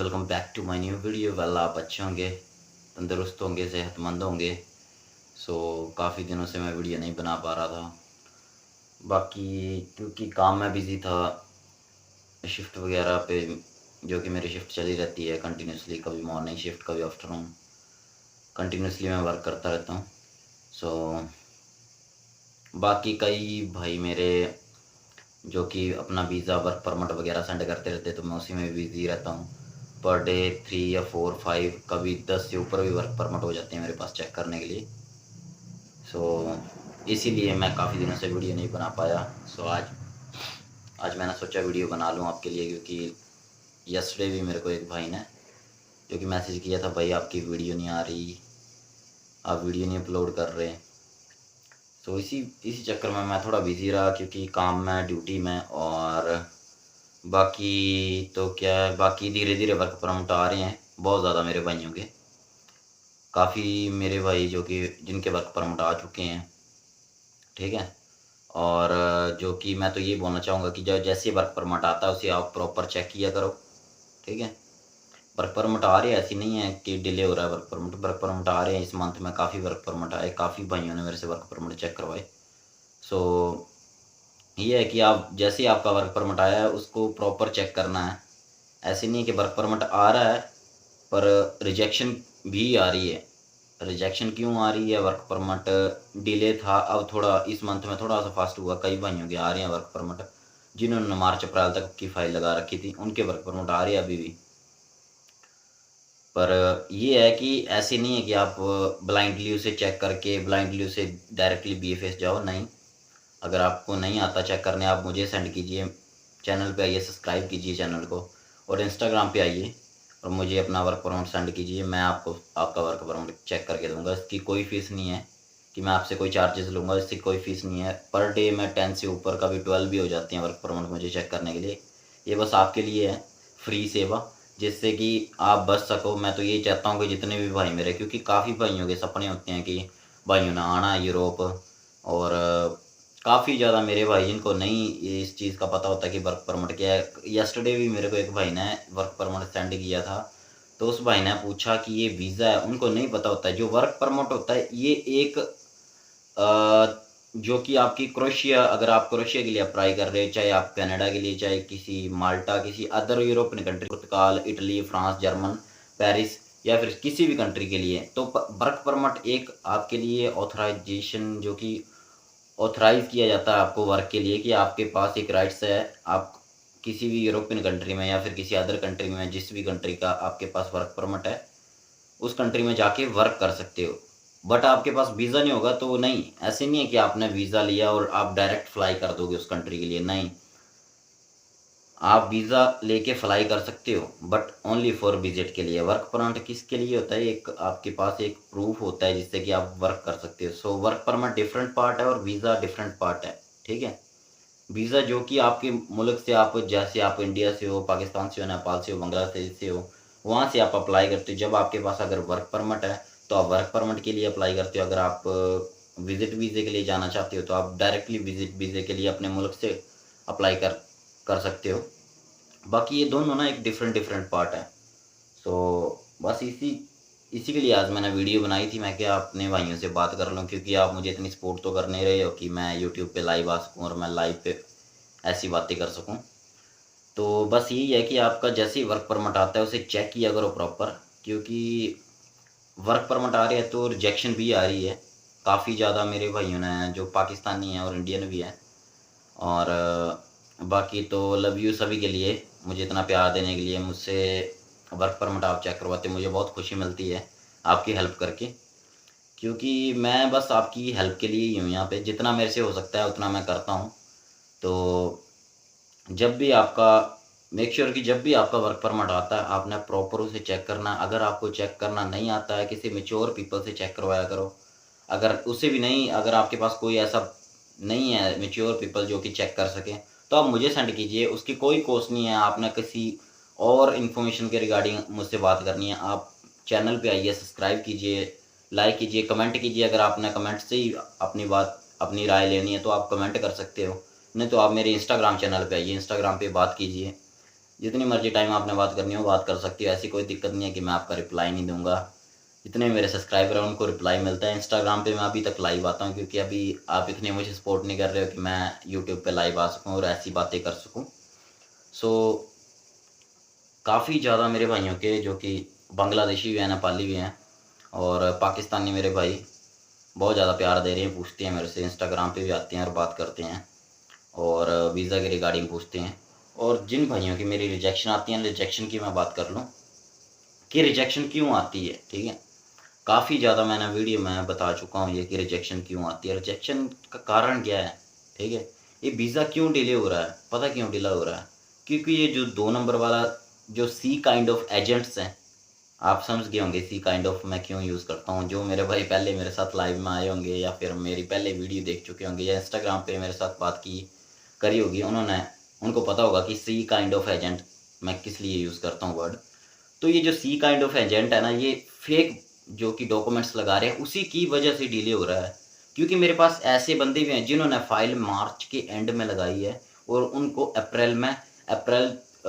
Welcome back to my new video. Well, आप अच्छे होंगे, तंदुरुस्त होंगे, सेहतमंद होंगे। काफ़ी दिनों से मैं वीडियो नहीं बना पा रहा था। बाकी क्योंकि काम में बिज़ी था, शिफ्ट वगैरह पे, जो कि मेरी शिफ्ट चली रहती है कंटिन्यूसली, कभी मॉर्निंग शिफ्ट कभी आफ्टरनून, कंटिन्यूसली मैं वर्क करता रहता हूँ। सो बाकी कई भाई मेरे जो कि अपना वीज़ा वर्क परमिट वगैरह सेंड करते रहते, तो मैं उसी में बिज़ी रहता हूँ। पर डे 3 या 4 5 कभी 10 से ऊपर भी वर्क परमिट हो जाते हैं मेरे पास चेक करने के लिए। सो इसीलिए मैं काफ़ी दिनों से वीडियो नहीं बना पाया। आज मैंने सोचा वीडियो बना लूँ आपके लिए, क्योंकि यस्टरडे भी मेरे को एक भाई ने जो कि मैसेज किया था, भाई आपकी वीडियो नहीं आ रही, आप वीडियो नहीं अपलोड कर रहे। तो इसी इसी चक्कर में मैं थोड़ा बिज़ी रहा, क्योंकि काम में, ड्यूटी में, और बाकी तो क्या है, बाकी धीरे धीरे वर्क परमिट आ रहे हैं बहुत ज़्यादा मेरे भाइयों के। काफ़ी मेरे भाई जो कि जिनके वर्क परमिट आ चुके हैं, ठीक है। और जो कि मैं तो ये बोलना चाहूँगा कि जब जैसे वर्क परमिट आता है उसे आप प्रॉपर चेक किया करो, ठीक है। वर्क परमिट आ रहे हैं, ऐसी नहीं है कि डिले हो रहा है। वर्क परमिट आ रहे हैं। इस मंथ में काफ़ी वर्क परमिट आए, काफ़ी भाइयों ने मेरे से वर्क परमिट चेक करवाए। सो ये है कि आप जैसे ही आपका वर्क परमिट आया है उसको प्रॉपर चेक करना है। ऐसे नहीं है कि वर्क परमिट आ रहा है पर रिजेक्शन भी आ रही है। रिजेक्शन क्यों आ रही है? वर्क परमिट डिले था, अब थोड़ा इस मंथ में थोड़ा सा फास्ट हुआ। कई भाइयों के आ रहे हैं वर्क परमिट, जिन्होंने मार्च अप्रैल तक की फाइल लगा रखी थी, उनके वर्क परमिट आ रहे हैं अभी भी। पर ये है कि ऐसे नहीं है कि आप ब्लाइंडली उसे चेक करके ब्लाइंडली उसे डायरेक्टली बीएफएस जाओ, नहीं। अगर आपको नहीं आता चेक करने, आप मुझे सेंड कीजिए, चैनल पे आइए, सब्सक्राइब कीजिए चैनल को, और इंस्टाग्राम पे आइए और मुझे अपना वर्क परमिट सेंड कीजिए। मैं आपको आपका वर्क परमिट चेक करके दूंगा। इसकी कोई फ़ीस नहीं है कि मैं आपसे कोई चार्जेस लूँगा, इसकी कोई फ़ीस नहीं है। पर डे मैं 10 से ऊपर, कभी 12 भी हो जाती हैं वर्क परमिट मुझे चेक करने के लिए। ये बस आपके लिए है, फ्री सेवा, जिससे कि आप बच सको। मैं तो यही चाहता हूँ कि जितने भी भाई मेरे, क्योंकि काफ़ी भाइयों के सपने होते हैं कि भाइयों ने आना है यूरोप, और काफ़ी ज़्यादा मेरे भाई जिनको नहीं इस चीज़ का पता होता कि वर्क परमिट क्या है। यस्टरडे भी मेरे को एक भाई ने वर्क परमिट सेंड किया था, तो उस भाई ने पूछा कि ये वीज़ा है। उनको नहीं पता होता है जो वर्क परमिट होता है, ये एक जो कि आपकी क्रोशिया, अगर आप क्रोशिया के लिए अप्लाई कर रहे हैं, चाहे आप कनाडा के लिए, चाहे किसी माल्टा, किसी अदर यूरोपियन कंट्री, पुर्तगाल, इटली, फ्रांस, जर्मन, पेरिस, या फिर किसी भी कंट्री के लिए, तो वर्क परमिट एक आपके लिए ऑथराइजेशन, जो कि ऑथराइज़ किया जाता है आपको वर्क के लिए, कि आपके पास एक राइट्स है। आप किसी भी यूरोपियन कंट्री में या फिर किसी अदर कंट्री में, जिस भी कंट्री का आपके पास वर्क परमिट है, उस कंट्री में जाके वर्क कर सकते हो। बट आपके पास वीज़ा नहीं होगा तो नहीं, ऐसे नहीं है कि आपने वीज़ा लिया और आप डायरेक्ट फ्लाई कर दोगे उस कंट्री के लिए, नहीं। आप वीज़ा लेके फ्लाई कर सकते हो, बट ओनली फॉर विजिट के लिए। वर्क परमिट किसके लिए होता है? एक आपके पास एक प्रूफ होता है जिससे कि आप वर्क कर सकते हो। So work permit different part है और वीज़ा डिफरेंट पार्ट है, ठीक है। वीज़ा जो कि आपके मुल्क से, आप जैसे आप इंडिया से हो, पाकिस्तान से हो, नेपाल से हो, बांग्लादेश से हो, वहाँ से आप अप्लाई करते हो। जब आपके पास अगर वर्क परमिट है तो आप वर्क परमिट के लिए अप्लाई करते हो। अगर आप विजिट वीज़े के लिए जाना चाहते हो तो आप डायरेक्टली विजिट वीज़े के लिए अपने मुल्क से अप्लाई कर कर सकते हो। बाकी ये दोनों ना एक डिफरेंट डिफरेंट पार्ट है। सो बस इसी इसी के लिए आज मैंने वीडियो बनाई थी। मैं क्या अपने भाइयों से बात कर लूँ, क्योंकि आप मुझे इतनी सपोर्ट तो कर नहीं रहे हो कि मैं यूट्यूब पे लाइव आ सकूँ और मैं लाइव पे ऐसी बातें कर सकूँ। तो बस यही है कि आपका जैसे ही वर्क परमिट आता है उसे चेक किया करो प्रॉपर, क्योंकि वर्क परमिट आ रही है तो रिजेक्शन भी आ रही है। काफ़ी ज़्यादा मेरे भाइयों ने, जो पाकिस्तानी हैं और इंडियन भी हैं, और बाकी तो लव यू सभी के लिए, मुझे इतना प्यार देने के लिए। मुझसे वर्क परमिट आप चेक करवाते, मुझे बहुत खुशी मिलती है आपकी हेल्प करके, क्योंकि मैं बस आपकी हेल्प के लिए ही हूँ यहाँ पे। जितना मेरे से हो सकता है उतना मैं करता हूँ। तो जब भी आपका, मेक श्योर कि जब भी आपका वर्क परमिट आता है आपने प्रॉपर उसे चेक करना। अगर आपको चेक करना नहीं आता है, किसी मैच्योर पीपल से चेक करवाया करो। अगर उससे भी नहीं, अगर आपके पास कोई ऐसा नहीं है मैच्योर पीपल जो कि चेक कर सकें, तो आप मुझे सेंड कीजिए। उसकी कोई कॉस्ट नहीं है। आपने किसी और इन्फॉर्मेशन के रिगार्डिंग मुझसे बात करनी है, आप चैनल पे आइए, सब्सक्राइब कीजिए, लाइक कीजिए, कमेंट कीजिए। अगर आपने कमेंट से ही अपनी बात, अपनी राय लेनी है तो आप कमेंट कर सकते हो, नहीं तो आप मेरे इंस्टाग्राम चैनल पे आइए, इंस्टाग्राम पे बात कीजिए। जितनी मर्जी टाइम आपने बात करनी हो बात कर सकती हो, ऐसी कोई दिक्कत नहीं है कि मैं आपका रिप्लाई नहीं दूंगा। जितने मेरे सब्सक्राइबर हैं उनको रिप्लाई मिलता है। इंस्टाग्राम पे मैं अभी तक लाइव आता हूँ, क्योंकि अभी आप इतने मुझे सपोर्ट नहीं कर रहे हो कि मैं यूट्यूब पे लाइव आ सकूँ और ऐसी बातें कर सकूँ। सो काफ़ी ज़्यादा मेरे भाइयों के जो कि बांग्लादेशी भी हैं, नेपाली भी हैं और पाकिस्तानी मेरे भाई बहुत ज़्यादा प्यार दे रहे हैं, पूछते हैं मेरे से, इंस्टाग्राम पे भी आते हैं और बात करते हैं और वीज़ा के रिगार्डिंग पूछते हैं। और जिन भाइयों की मेरी रिजेक्शन आती है, रिजेक्शन की मैं बात कर लूँ कि रिजेक्शन क्यों आती है, ठीक है, काफ़ी ज़्यादा मैंने वीडियो में बता चुका हूँ ये कि रिजेक्शन क्यों आती है, रिजेक्शन का कारण क्या है, ठीक है। ये वीज़ा क्यों डिले हो रहा है, पता क्यों डिले हो रहा है, क्योंकि ये जो 2 नंबर वाला जो सी काइंड ऑफ एजेंट्स हैं, आप समझ गए होंगे सी काइंड ऑफ मैं क्यों यूज़ करता हूँ। जो मेरे भाई पहले मेरे साथ लाइव में आए होंगे या फिर मेरी पहले वीडियो देख चुके होंगे या इंस्टाग्राम पे मेरे साथ बात की करी होगी, उनको पता होगा कि सी काइंड ऑफ एजेंट मैं किस लिए यूज़ करता हूँ वर्ड। तो ये जो सी काइंड ऑफ एजेंट है ना, ये फेक जो कि डॉक्यूमेंट्स लगा रहे हैं, उसी की वजह से डिले हो रहा है। क्योंकि मेरे पास ऐसे बंदे भी हैं जिन्होंने फाइल मार्च के एंड में लगाई है और उनको अप्रैल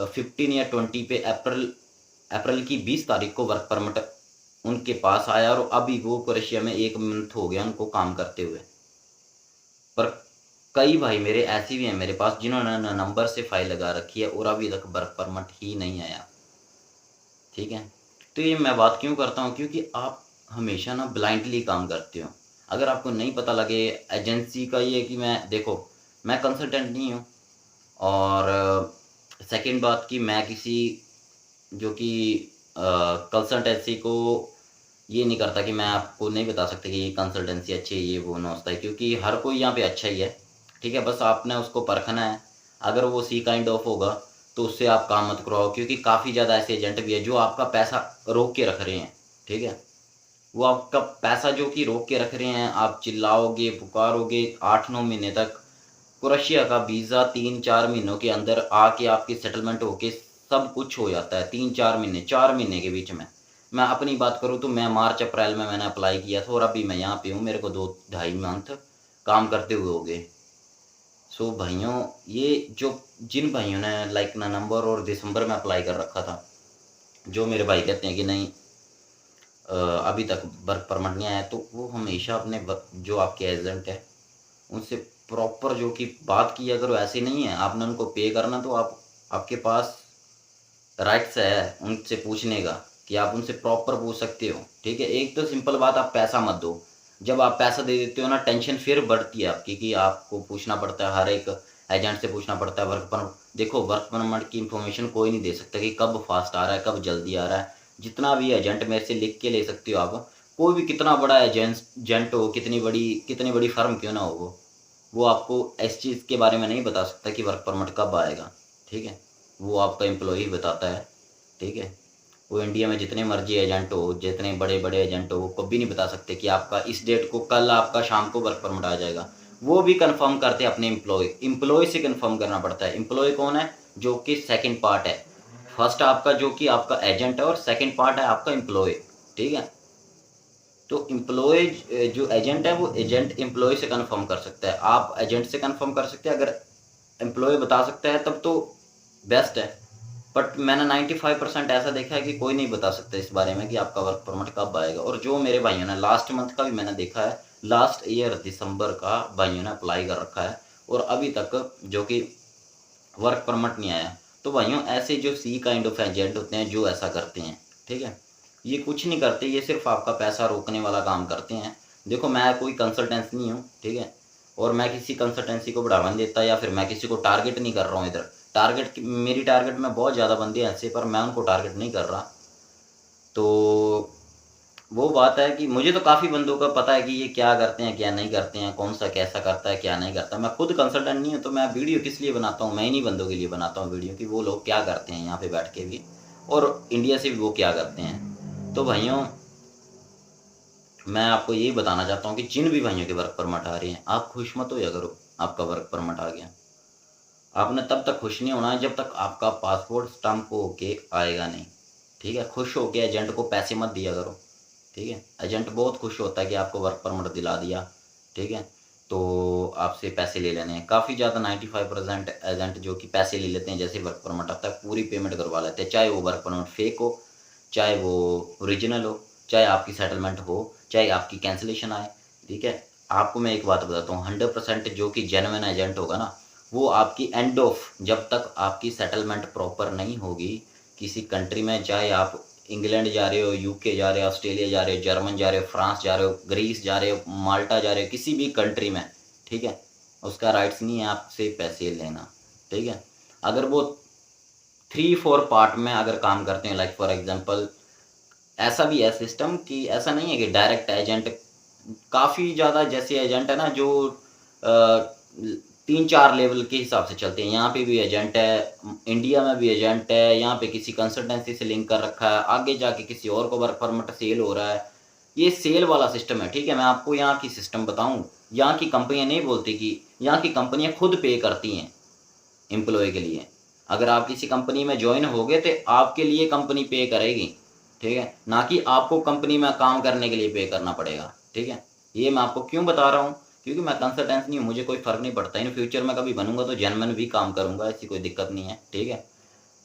15 या 20 पे अप्रैल की 20 तारीख को वर्क परमिट उनके पास आया और अभी वो क्रोएशिया में 1 मंथ हो गया उनको काम करते हुए। पर कई भाई मेरे ऐसे भी हैं मेरे पास जिन्होंने नवंबर से फाइल लगा रखी है और अभी तक वर्क परमिट ही नहीं आया, ठीक है। तो ये मैं बात क्यों करता हूँ, क्योंकि आप हमेशा ना ब्लाइंडली काम करते हो। अगर आपको नहीं पता लगे एजेंसी का, ये कि मैं देखो मैं कंसल्टेंट नहीं हूँ और सेकंड बात कि मैं किसी जो कि कंसल्टेंसी को ये नहीं करता कि मैं आपको नहीं बता सकता कि ये कंसल्टेंसी अच्छी है, ये वो नौस्ता है, क्योंकि हर कोई यहाँ पे अच्छा ही है, ठीक है। बस आपने उसको परखना है। अगर वो सी काइंड ऑफ होगा तो उससे आप काम मत करवाओ, क्योंकि काफ़ी ज़्यादा ऐसे एजेंट भी है जो आपका पैसा रोक के रख रहे हैं, ठीक है। वो आपका पैसा जो कि रोक के रख रहे हैं, आप चिल्लाओगे पुकारोगे 8-9 महीने तक, क्रोएशिया का वीज़ा 3-4 महीनों के अंदर आके आपकी सेटलमेंट होके सब कुछ हो जाता है। 3-4 महीने, 4 महीने के बीच में। मैं अपनी बात करूँ तो मैं मार्च अप्रैल में मैंने अप्लाई किया था और अभी मैं यहाँ पे हूँ, मेरे को 2 ढाई मंथ काम करते हुए हो गए। सो भाइयों, ये जो जिन भाइयों ने लाइक नवंबर और दिसंबर में अप्लाई कर रखा था, जो मेरे भाई कहते हैं कि नहीं अभी तक वर्क परमिट नहीं आया, तो वो हमेशा अपने जो आपके एजेंट है उनसे प्रॉपर जो कि बात की। अगर वो ऐसे नहीं है आपने उनको पे करना, तो आपके पास राइट्स है उनसे पूछने का कि आप उनसे प्रॉपर पूछ सकते हो, ठीक है। एक तो सिंपल बात, आप पैसा मत दो। जब आप पैसा दे देते हो ना, टेंशन फिर बढ़ती है आपकी कि आपको पूछना पड़ता है, हर एक एजेंट से पूछना पड़ता है वर्क परमिट। देखो वर्क परमिट की इन्फॉर्मेशन कोई नहीं दे सकता कि कब फास्ट आ रहा है, कब जल्दी आ रहा है। जितना भी एजेंट मेरे से लिख के ले सकते हो आप, कोई भी कितना बड़ा एजेंट हो, कितनी बड़ी फर्म क्यों ना हो, वो आपको इस चीज़ के बारे में नहीं बता सकता कि वर्क परमिट कब आएगा, ठीक है। वो आपका एम्प्लॉई बताता है, ठीक है। वो इंडिया में जितने मर्जी एजेंट हो, जितने बड़े बड़े एजेंट हो, वो कभी नहीं बता सकते कि आपका इस डेट को, कल आपका शाम को वर्क परमिट आ जाएगा। वो भी कंफर्म करते हैं अपने एम्प्लॉय से कंफर्म करना पड़ता है। एम्प्लॉय कौन है, जो कि सेकंड पार्ट है। फर्स्ट आपका जो कि आपका एजेंट है और सेकंड पार्ट है आपका एम्प्लॉय, ठीक है। तो एम्प्लॉय जो एजेंट है वो एजेंट एम्प्लॉय से कंफर्म कर सकता है, आप एजेंट से कंफर्म कर सकते हैं। अगर एम्प्लॉय बता सकता है तब तो बेस्ट है। बट मैंने 95% ऐसा देखा है कि कोई नहीं बता सकता इस बारे में कि आपका वर्क परमिट कब आएगा। और जो मेरे भाइयों ने लास्ट मंथ का भी मैंने देखा है, लास्ट ईयर दिसंबर का भाइयों ने अप्लाई कर रखा है और अभी तक जो कि वर्क परमिट नहीं आया। तो भाइयों, ऐसे जो सी काइंड ऑफ एजेंट होते हैं जो ऐसा करते हैं, ठीक है, ये कुछ नहीं करते, ये सिर्फ आपका पैसा रोकने वाला काम करते हैं। देखो मैं कोई कंसल्टेंसी नहीं हूँ, ठीक है, और मैं किसी कंसल्टेंसी को बढ़ावा नहीं देता या फिर मैं किसी को टारगेट नहीं कर रहा हूँ इधर। मेरी टारगेट में बहुत ज़्यादा बंदे हैं ऐसे, पर मैं उनको टारगेट नहीं कर रहा। तो वो बात है कि मुझे तो काफ़ी बंदों का पता है कि ये क्या करते हैं क्या नहीं करते हैं, कौन सा कैसा करता है क्या नहीं करता। मैं खुद कंसल्टेंट नहीं हूँ, तो मैं वीडियो किस लिए बनाता हूँ, मैं इन्हीं बंदों के लिए बनाता हूँ वीडियो कि वो लोग क्या करते हैं यहाँ पे बैठ के भी, और इंडिया से भी वो क्या करते हैं। तो भाइयों, मैं आपको यही बताना चाहता हूँ कि जिन भी भाइयों के वर्क परमिट आ रहे हैं, आप खुश मत होया करो आपका वर्क परमिट आ गया। आपने तब तक खुश नहीं होना है जब तक आपका पासपोर्ट स्टम्प होके आएगा नहीं, ठीक है। खुश होके एजेंट को पैसे मत दिया करो, ठीक है। एजेंट बहुत खुश होता है कि आपको वर्क परमिट दिला दिया, ठीक है। तो आपसे पैसे ले लेने हैं। काफ़ी ज़्यादा 95% एजेंट जो कि पैसे ले लेते हैं, जैसे वर्क परमिट आता है पूरी पेमेंट करवा लेते हैं, चाहे वो वर्क परमिट फेक हो, चाहे वो ओरिजिनल हो, चाहे आपकी सेटलमेंट हो, चाहे आपकी कैंसिलेशन आए, ठीक है। आपको मैं एक बात बताता हूँ, 100% जो कि जेन्युइन एजेंट होगा ना, वो आपकी एंड ऑफ, जब तक आपकी सेटलमेंट प्रॉपर नहीं होगी किसी कंट्री में, चाहे आप इंग्लैंड जा रहे हो, यूके जा रहे हो, ऑस्ट्रेलिया जा रहे हो, जर्मन जा रहे हो, फ्रांस जा रहे हो, ग्रीस जा रहे हो, माल्टा जा रहे हो, किसी भी कंट्री में, ठीक है, उसका राइट्स नहीं है आपसे पैसे लेना, ठीक है। अगर वो 3-4 पार्ट में अगर काम करते हैं, लाइक फॉर एग्जांपल, ऐसा भी है सिस्टम कि ऐसा नहीं है कि डायरेक्ट एजेंट, काफ़ी ज़्यादा जैसे एजेंट है ना जो 3-4 लेवल के हिसाब से चलते हैं। यहाँ पे भी एजेंट है, इंडिया में भी एजेंट है, यहाँ पे किसी कंसल्टेंसी से लिंक कर रखा है, आगे जाके किसी और को वर्क परमिट सेल हो रहा है। ये सेल वाला सिस्टम है, ठीक है। मैं आपको यहाँ की सिस्टम बताऊँ, यहाँ की कंपनियाँ नहीं बोलती कि, यहाँ की कंपनियाँ खुद पे करती हैं एम्प्लॉय के लिए। अगर आप किसी कंपनी में जॉइन होगे तो आपके लिए कंपनी पे करेगी, ठीक है, ना कि आपको कंपनी में काम करने के लिए पे करना पड़ेगा, ठीक है। ये मैं आपको क्यों बता रहा हूँ, क्योंकि मैं कंसल्टेंट नहीं हूँ, मुझे कोई फ़र्क नहीं पड़ता। इन फ्यूचर में कभी बनूंगा तो जेन्युइन भी काम करूँगा, ऐसी कोई दिक्कत नहीं है, ठीक है।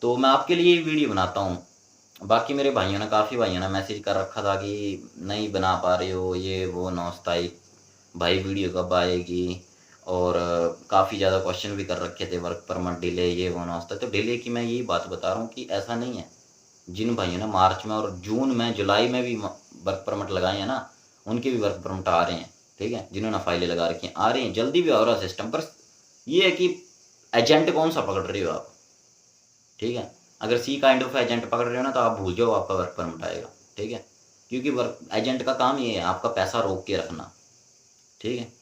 तो मैं आपके लिए वीडियो बनाता हूँ। बाकी मेरे भाइयों ने, काफ़ी भाइयों ने मैसेज कर रखा था कि नहीं बना पा रहे हो, ये वो नौस्ताई, भाई वीडियो कब आएगी, और काफ़ी ज़्यादा क्वेश्चन भी कर रखे थे, वर्क परमिट डिले, ये वो नौस्ता। तो डिले की मैं यही बात बता रहा हूँ कि ऐसा नहीं है। जिन भाइयों ने मार्च में और जून में, जुलाई में भी वर्क परमिट लगाए हैं ना, उनके भी वर्क परमिट आ रहे हैं, ठीक है। जिन्होंने फाइलें लगा रखी हैं आ रही हैं, जल्दी भी हो रहा है सिस्टम। पर ये है कि एजेंट कौन सा पकड़ रहे हो आप, ठीक है। अगर सी काइंड ऑफ एजेंट पकड़ रहे हो ना, तो आप भूल जाओ आपका वर्क परमिट आएगा, ठीक है। क्योंकि वर्क एजेंट का काम ये है आपका पैसा रोक के रखना, ठीक है।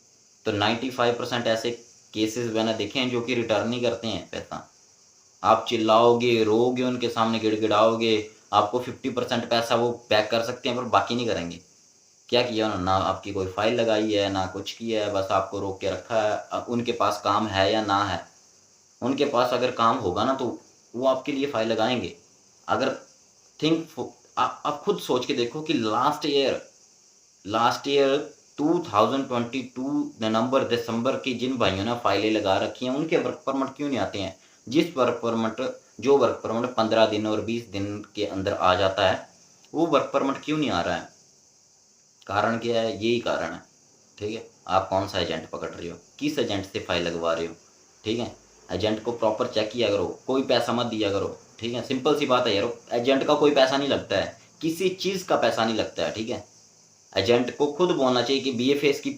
तो 95% ऐसे केसेस मैंने देखे हैं जो कि रिटर्न नहीं करते हैं पैसा। आप चिल्लाओगे, रोओगे, उनके सामने गिड़गिड़ाओगे, आपको 50% पैसा वो बैक कर सकते हैं, पर बाकी नहीं करेंगे। क्या किया उन्होंने, ना आपकी कोई फाइल लगाई है, ना कुछ किया है, बस आपको रोक के रखा है। उनके पास काम है या ना है, उनके पास अगर काम होगा ना तो वो आपके लिए फाइल लगाएंगे। अगर आप खुद सोच के देखो कि लास्ट ईयर 2022 नवंबर दिसंबर की जिन भाइयों ने फाइलें लगा रखी हैं, उनके वर्क परमिट क्यों नहीं आते हैं। जो वर्क परमिट 15 दिन और 20 दिन के अंदर आ जाता है, वो वर्क परमिट क्यों नहीं आ रहा है। कारण क्या है, यही कारण है, ठीक है। आप कौन सा एजेंट पकड़ रहे हो, किस एजेंट से फाइल लगवा रहे हो, ठीक है। एजेंट को प्रॉपर चेक किया करो, कोई पैसा मत दिया करो, ठीक है। सिंपल सी बात है यार, एजेंट का कोई पैसा नहीं लगता है, किसी चीज़ का पैसा नहीं लगता है, ठीक है। एजेंट को खुद बोलना चाहिए कि बीएफएस की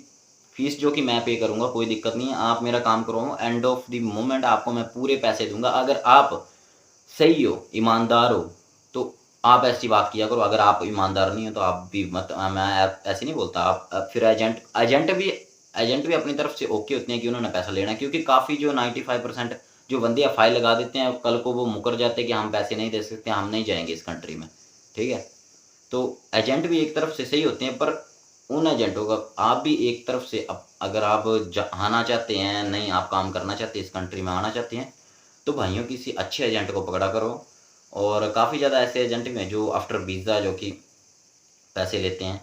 फीस जो कि मैं पे करूँगा, कोई दिक्कत नहीं है, आप मेरा काम करो, एंड ऑफ द मोमेंट आपको मैं पूरे पैसे दूंगा। अगर आप सही हो, ईमानदार हो, तो आप ऐसी बात किया करो। अगर आप ईमानदार नहीं हो तो आप भी मत, मैं ऐसे नहीं बोलता। आप फिर एजेंट भी अपनी तरफ से ओके होते हैं कि उन्होंने पैसा लेना है, क्योंकि काफ़ी जो 95% जो बंदे फाइल लगा देते हैं, कल को वो मुकर जाते हैं कि हम पैसे नहीं दे सकते, हम नहीं जाएंगे इस कंट्री में, ठीक है। तो एजेंट भी एक तरफ से सही होते हैं, पर उन एजेंटों का आप भी एक तरफ से, अगर आप आना चाहते हैं, नहीं आप काम करना चाहते, इस कंट्री में आना चाहते हैं, तो भाइयों किसी अच्छे एजेंट को पकड़ा करो। और काफ़ी ज़्यादा ऐसे एजेंट भी हैं जो आफ्टर वीज़ा जो कि पैसे लेते हैं।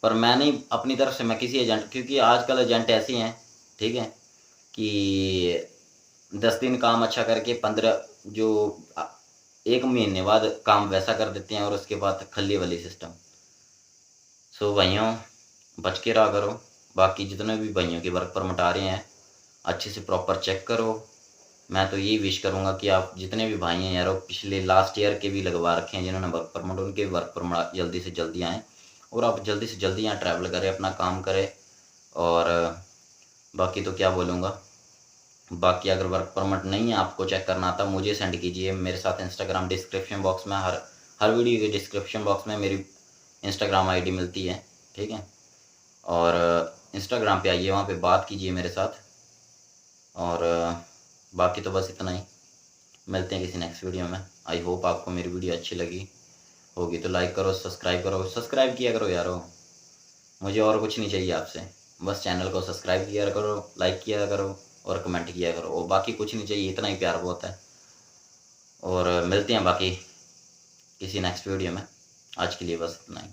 पर मैं नहीं, अपनी तरफ से मैं किसी एजेंट, क्योंकि आजकल एजेंट ऐसे हैं, ठीक है, कि 10 दिन काम अच्छा करके 15 जो 1 महीने बाद काम वैसा कर देते हैं, और उसके बाद खल्ली वाली सिस्टम। सो भाइयों, बच के रहा करो। बाकी जितने भी भाइयों के वर्क परमिट आ रहे हैं, अच्छे से प्रॉपर चेक करो। मैं तो यही विश करूँगा कि आप जितने भी भाई हैं यार, वो पिछले लास्ट ईयर के भी लगवा रखे हैं जिन्होंने वर्क परमिट, उनके वर्क परमिट जल्दी से जल्दी आएँ, और आप जल्दी से जल्दी यहाँ ट्रैवल करें, अपना काम करें। और बाकी तो क्या बोलूँगा। बाकी अगर वर्क परमिट नहीं है, आपको चेक करना आता, मुझे सेंड कीजिए। मेरे साथ इंस्टाग्राम डिस्क्रिप्शन बॉक्स में, हर वीडियो के डिस्क्रिप्शन बॉक्स में मेरी इंस्टाग्राम आईडी मिलती है, ठीक है। और इंस्टाग्राम पे आइए, वहाँ पे बात कीजिए मेरे साथ। और बाकी तो बस इतना ही। मिलते हैं किसी नेक्स्ट वीडियो में। आई होप आपको मेरी वीडियो अच्छी लगी होगी, तो लाइक करो, सब्सक्राइब करो, सब्सक्राइब किया करो यारो। मुझे और कुछ नहीं चाहिए आपसे, बस चैनल को सब्सक्राइब किया करो, लाइक किया करो, और कमेंट किया करो, और बाकी कुछ नहीं चाहिए, इतना ही प्यार बहुत है। और मिलते हैं बाकी किसी नेक्स्ट वीडियो में। आज के लिए बस इतना ही।